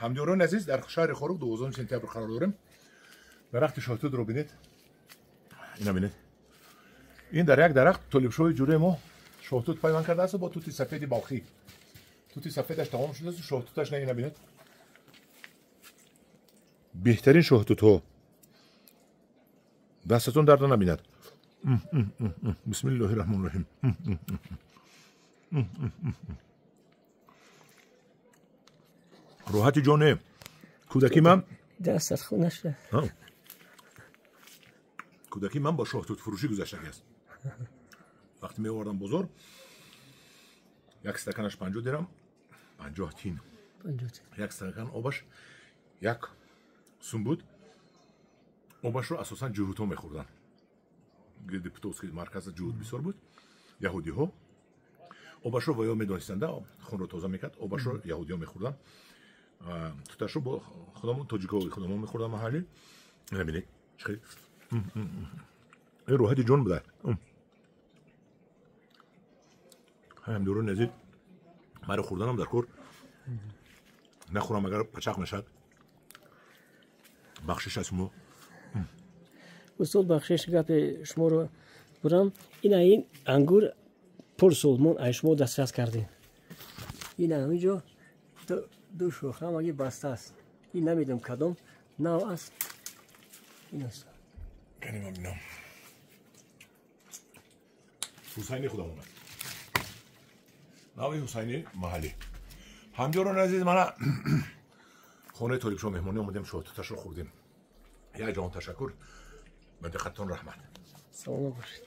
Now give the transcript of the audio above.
همدوران عزیز در شهر خروک 12 سپتامبر قرار داریم. درخت شاهتوت رو ببینید. اینا ببینید. این در یک درخت تولید جوره ما شاهتوت پیوند کرده است با توت سفید باقی. توت سفیدش تمام شده است، شاهتوتش نه. اینا ببینید. بهترین شاهتوت ها. دستتون درد نبیند. بسم الله الرحمن الرحیم. راحتی جانه کودکی من دستت خون نشه. کودکی من با شاهتوت فروشی گذشته است. وقتی می آوردم بازار یک استکانش 50 درم 50 تین. یک استکان آبش یک سوم بود. آبش رو اساسا جهوتا میخوردن. دیپتوسکی مرکز جهود بسیار بود. یهودی ها آبش رو ویا میدونستند، خون رو تازه میکرد. آبش رو یهودی ها میخوردن. توتش رو با خودمون تاجیک‌ها خودمون میخوردن محلی. ببینید چقدر این روحتی جون بوده. هم دورو نزید مرا خوردنم در کور نخورم اگر پچق نشد. بخشش از ما استاد بخشش گپ شما رو برم. این انگور پر سلمون شما دسترس کردین. این همینجا دو شاخه هم اگه بسته است. این نمیدونم کدام نوع است. این است. کنیم هم اینم حسینی خودم اومد. نوی حسینی محلی. همجوران عزیز من خانه طالب شما مهمانی آمدیم، شاهتوتش رو خوردیم. یک جان تشکر. به دقتتون رحمت. سلام باشید.